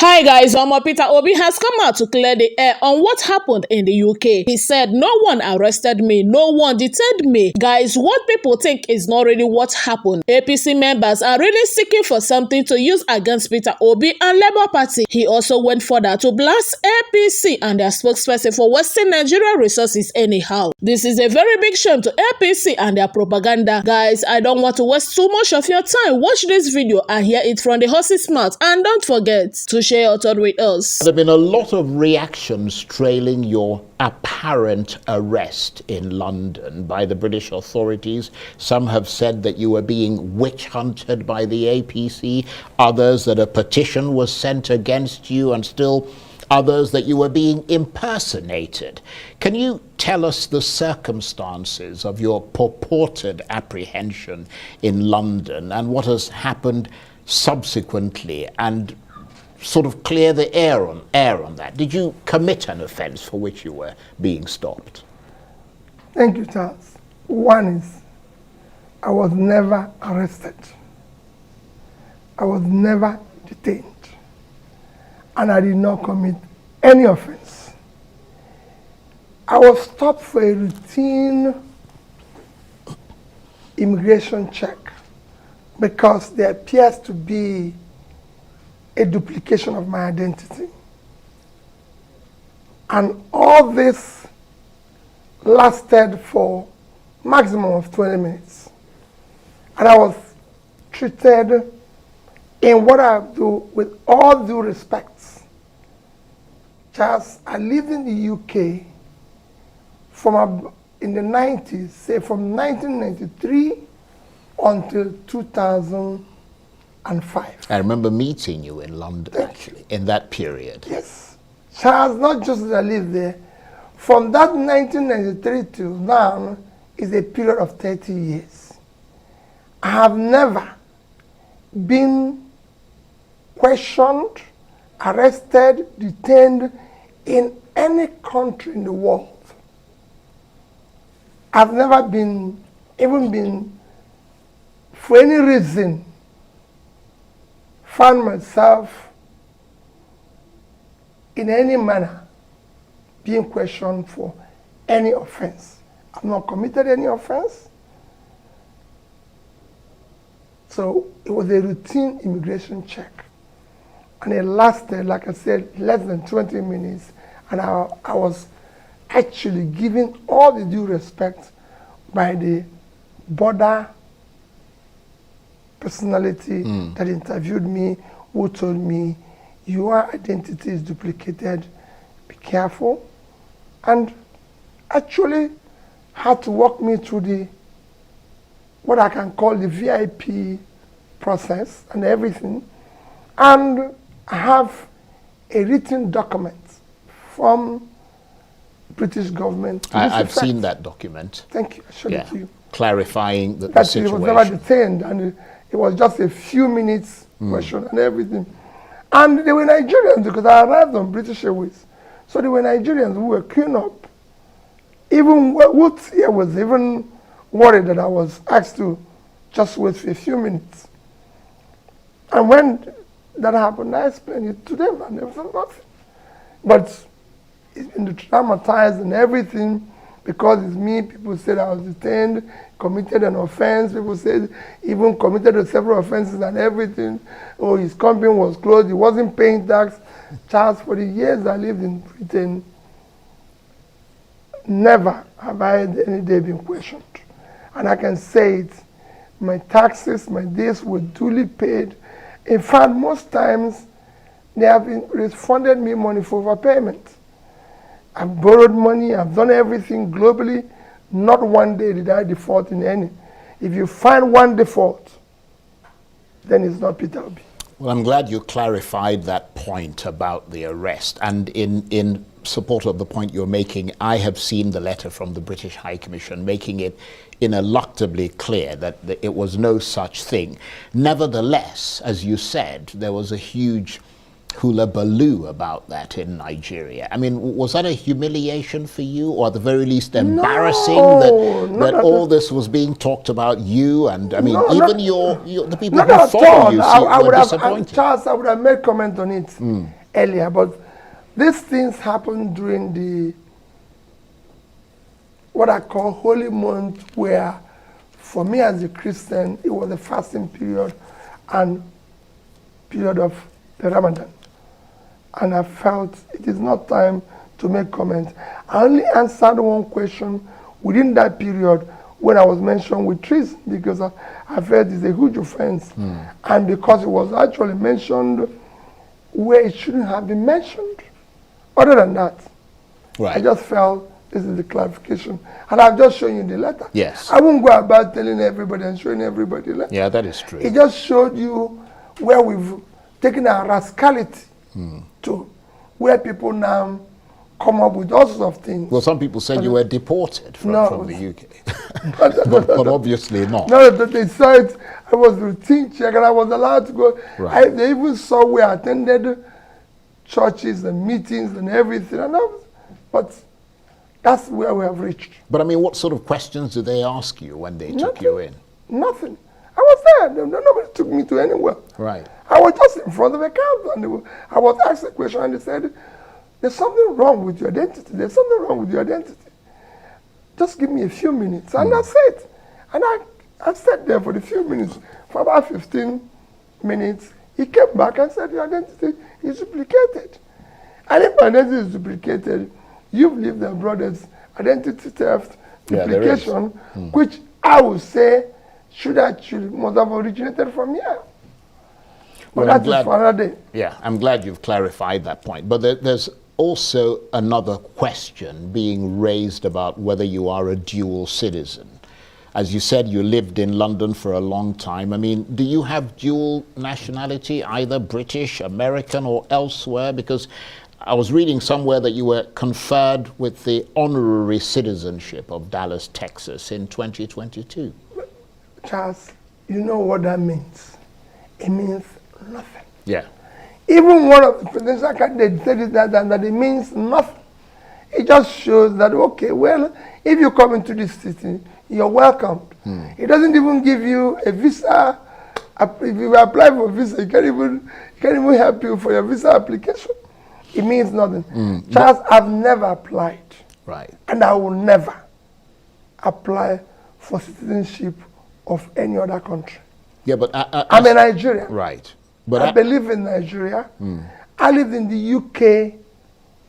Hi guys, Peter Obi has come out to clear the air on what happened in the UK. He said, no one arrested me, no one detained me. Guys, what people think is not really what happened. APC members are really seeking for something to use against Peter Obi and Labour Party. He also went further to blast APC and their spokesperson for Western Nigeria Resources anyhow. This is a very big shame to APC and their propaganda. Guys, I don't want to waste too much of your time. Watch this video and hear it from the horse's mouth, and don't forget to share your thought with us. There have been a lot of reactions trailing your apparent arrest in London by the British authorities. Some have said that you were being witch hunted by the APC, others that a petition was sent against you, and still others that you were being impersonated. Can you tell us the circumstances of your purported apprehension in London and what has happened subsequently, and sort of clear the air on that? Did you commit an offence for which you were being stopped? Thank you, Charles. One is, I was never arrested. I was never detained. And I did not commit any offence. I was stopped for a routine immigration check because there appears to be a duplication of my identity. And all this lasted for maximum of 20 minutes. And I was treated in what I do with all due respect. Charles, I lived in the UK in the 90s, say from 1993 until 2005. I remember meeting you in London, actually, in that period. Yes. Charles, not just that I lived there, from that 1993 to now is a period of 30 years. I have never been questioned, arrested, detained in any country in the world. I've never even been, for any reason, found myself in any manner being questioned for any offense. I've not committed any offense. So it was a routine immigration check. And it lasted, like I said, less than 20 minutes. And I was actually given all the due respect by the border personality that interviewed me, who told me, your identity is duplicated, be careful. And actually had to walk me through what I can call the VIP process and everything. And I have a written document from British government. I've seen that document. Thank you. I showed it to you. Clarifying the situation. He was never detained, and it was just a few minutes question and everything. And they were Nigerians because I arrived on British Airways. So they were Nigerians who were queuing up. Even Woods here was even worried that I was asked to just wait for a few minutes. And when that happened, I explained it to them, and they said nothing. But it's been traumatized and everything because it's me. People said I was detained, committed an offense. People said even committed several offenses and everything. Oh, his company was closed. He wasn't paying tax. Charles, for the years I lived in Britain, never have I had any day been questioned. And I can say it, my taxes, my days were duly paid. In fact, most times they have refunded me money for overpayment. I've borrowed money, I've done everything globally. Not one day did I default in any. If you find one default, then it's not Peter Obi. Well, I'm glad you clarified that point about the arrest. And in support of the point you're making, I have seen the letter from the British High Commission making it ineluctably clear that it was no such thing. Nevertheless, as you said, there was a huge hullabaloo about that in Nigeria. I mean, was that a humiliation for you, or at the very least embarrassing that all this was being talked about you? And I mean, even the people who follow you were disappointed. Charles, I would have made comment on it earlier, but these things happened during the what I call holy month, where for me as a Christian, it was a fasting period and period of the Ramadan. And I felt it is not time to make comments. I only answered one question within that period when I was mentioned with treason, because I felt it's a huge offense. And because it was actually mentioned where it shouldn't have been mentioned. Other than that, I just felt this is the clarification. And I've just shown you the letter. Yes. I won't go about telling everybody and showing everybody the letter. Yeah, that is true. It just showed you where we've taken our rascality to, where people now come up with all sorts of things. Well, some people said you were deported from the UK. but obviously not. No, they saw it. I was routine check and I was allowed to go. Right. They even saw where I attended churches and meetings and everything. But that's where we have reached. But I mean, what sort of questions did they ask you when they took you in? Nothing. I was there. Nobody took me to anywhere. Right. I was just in front of a council and I was asked a question and they said, there's something wrong with your identity. There's something wrong with your identity. Just give me a few minutes. And that's it. And I sat there for the few minutes. For about 15 minutes, he came back and said, your identity is duplicated. And if my identity is duplicated, you've lived there, brothers. Identity theft, duplication, which I would say must have originated from here. But that's just for another day. Yeah, I'm glad you've clarified that point. But there's also another question being raised about whether you are a dual citizen. As you said, you lived in London for a long time. I mean, do you have dual nationality, either British, American, or elsewhere? Because I was reading somewhere that you were conferred with the honorary citizenship of Dallas, Texas in 2022. Charles, you know what that means? It means nothing. Yeah. Even one of the presidential candidates said that it means nothing. It just shows that, okay, well, if you come into this city, you're welcomed. It doesn't even give you a visa. If you apply for a visa, it can't even help you for your visa application. It means nothing. Charles, I've never applied. Right. And I will never apply for citizenship of any other country. Yeah, but I'm a Nigerian. Right. But I believe in Nigeria. I lived in the UK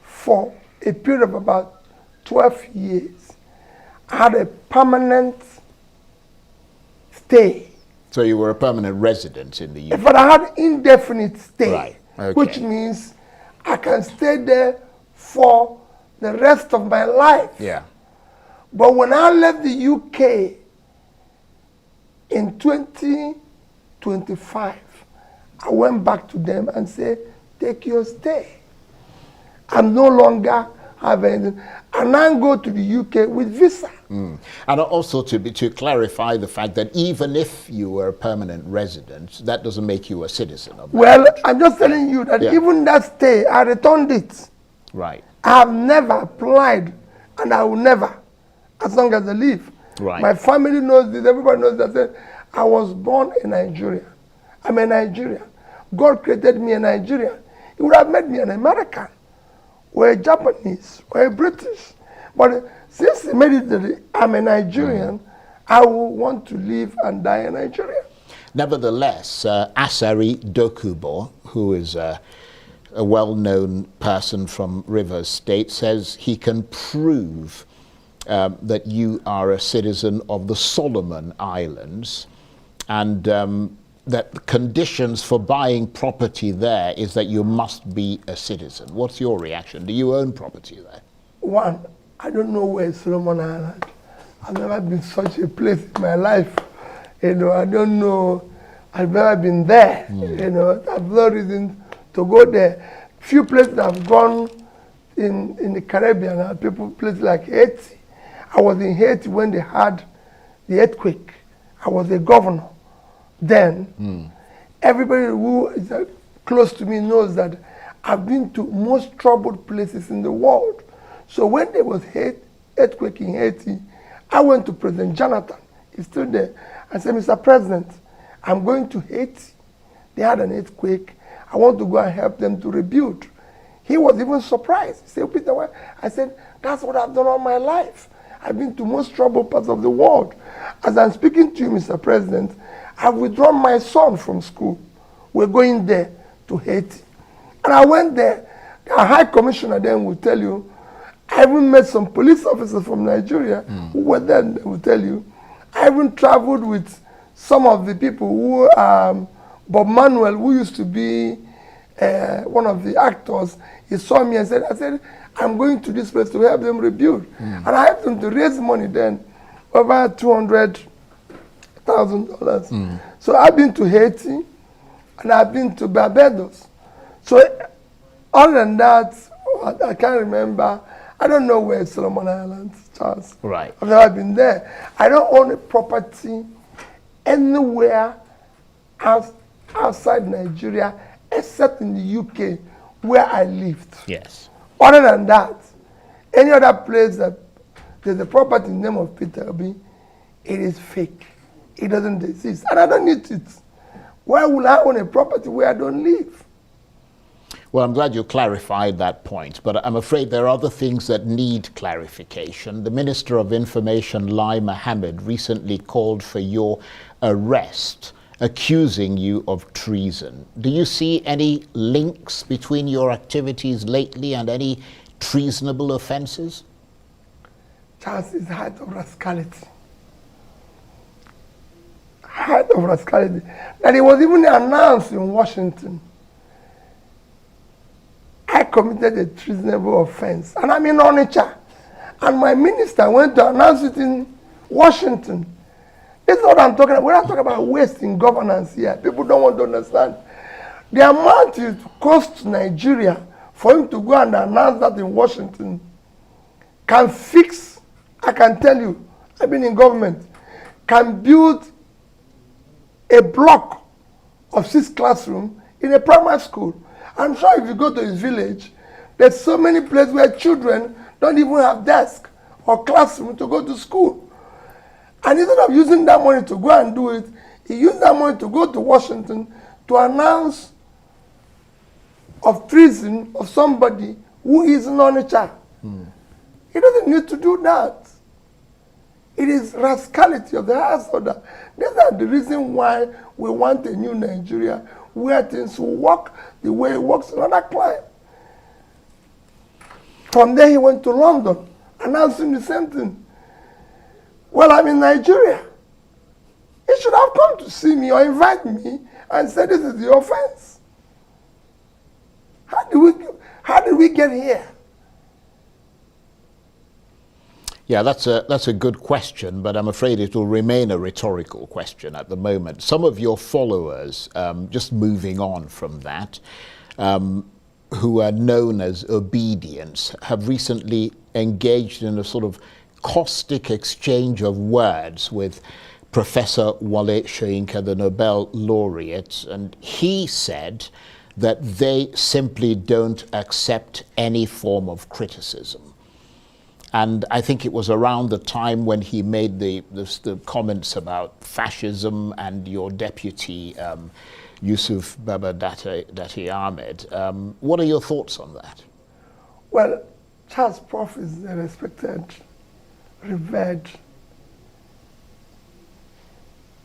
for a period of about 12 years. I had a permanent stay. So you were a permanent resident in the UK? But I had indefinite stay, right. Okay. Which means I can stay there for the rest of my life. Yeah. But when I left the UK in 2025, I went back to them and said, take your stay. I'm no longer have anything. And I go to the UK with visa. And also to clarify the fact that even if you were a permanent resident, that doesn't make you a citizen of that country. I'm just telling you that even that stay, I returned it. Right. I have never applied, and I will never, as long as I live. Right. My family knows this, everybody knows that. I was born in Nigeria. I'm a Nigerian. God created me a Nigerian. He would have made me an American, or a Japanese, or a British. But since he made it that I'm a Nigerian, I will want to live and die in Nigeria. Nevertheless, Asari Dokubo, who is a well-known person from Rivers State, says he can prove that you are a citizen of the Solomon Islands, and that the conditions for buying property there is that you must be a citizen. What's your reaction? Do you own property there? One, I don't know where is Solomon Island. I've never been such a place in my life. I don't know. I've never been there. I've no reason to go there. Few places I've gone in the Caribbean, places like Haiti. I was in Haiti when they had the earthquake. I was a governor then. Everybody who is close to me knows that I've been to most troubled places in the world. So when there was earthquake in Haiti, I went to President Jonathan. He's still there. I said, Mr. President, I'm going to Haiti. They had an earthquake. I want to go and help them to rebuild. He was even surprised. He said, Peter, why? I said, that's what I've done all my life. I've been to most troubled parts of the world. As I'm speaking to you, Mr. President, I've withdrawn my son from school. We're going there to Haiti. And I went there. The High Commissioner then will tell you, I even met some police officers from Nigeria who were there, and they will tell you. I even traveled with some of the people who, Bob Manuel, who used to be one of the actors, he saw me and said, I'm going to this place to help them rebuild. And I helped them to raise money then, over $200,000. So I've been to Haiti, and I've been to Barbados. So other than that, I can't remember. I don't know where Solomon Islands, Charles. Right. I've never been there. I don't own a property anywhere outside Nigeria, except in the UK, where I lived. Yes. Other than that, any other place that there's a property in the name of Peter Obi, it is fake. It doesn't exist. And I don't need it. Why would I own a property where I don't live? Well, I'm glad you clarified that point, but I'm afraid there are other things that need clarification. The Minister of Information, Lai Mohammed, recently called for your arrest, accusing you of treason. Do you see any links between your activities lately and any treasonable offenses? Charles is height of rascality. Height of rascality. And it was even announced in Washington. I committed a treasonable offense. And I'm in Onitsha. And my minister went to announce it in Washington. This is what I'm talking about. We're not talking about waste in governance here. People don't want to understand. The amount it costs Nigeria for him to go and announce that in Washington can fix, I can tell you, I've been in government, can build a block of 6 classrooms in a primary school. I'm sure if you go to his village, there's so many places where children don't even have desk or classroom to go to school. And instead of using that money to go and do it, he used that money to go to Washington to announce of treason of somebody who is in Onitsha. He doesn't need to do that. It is rascality of the highest order. These are the reason why we want a new Nigeria where things will work the way it works in other clime. From there he went to London, announcing the same thing. Well, I'm in Nigeria. He should have come to see me or invite me and said, this is the offense. How did we get here? Yeah, that's a good question, but I'm afraid it will remain a rhetorical question at the moment. Some of your followers, just moving on from that, who are known as obedience, have recently engaged in a sort of caustic exchange of words with Professor Wale Soyinka, the Nobel laureate, and he said that they simply don't accept any form of criticism. And I think it was around the time when he made the comments about fascism and your deputy, Yusuf Baba Dati Ahmed. What are your thoughts on that? Well, Charles Prof is a respected, revered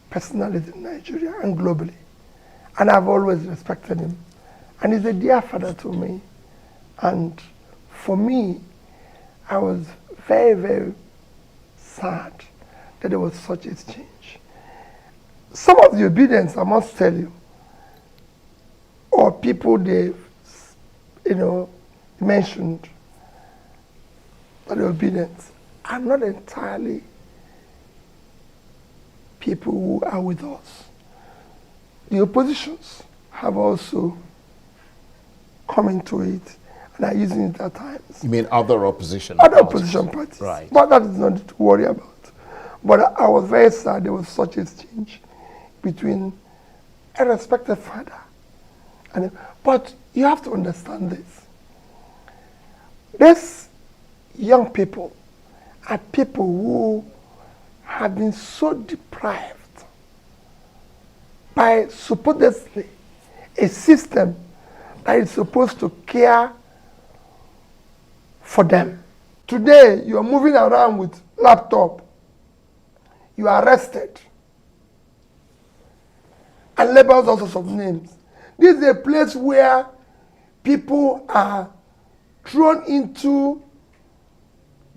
personality in Nigeria and globally. And I've always respected him. And he's a dear father to me. And for me, I was very, very sad that there was such a change. Some of the obedience, I must tell you, or people they, mentioned that the obedience are not entirely people who are with us. The oppositions have also come into it and are using it at times. You mean other opposition Other parties? opposition parties. Right. But that is not to worry about. But I was very sad there was such a change between a respected father. But you have to understand this. These young people are people who have been so deprived by supposedly a system that is supposed to care for them. Today, you are moving around with laptop. You are arrested and labeled all sorts of names. This is a place where people are thrown into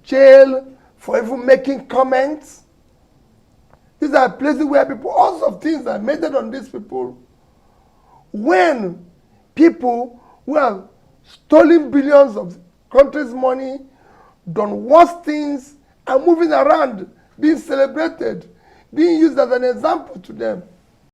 jail for even making comments. These are places where people, all sorts of things are meted on these people. When people who have stolen billions of country's money, done worse things, are moving around, being celebrated, being used as an example to them.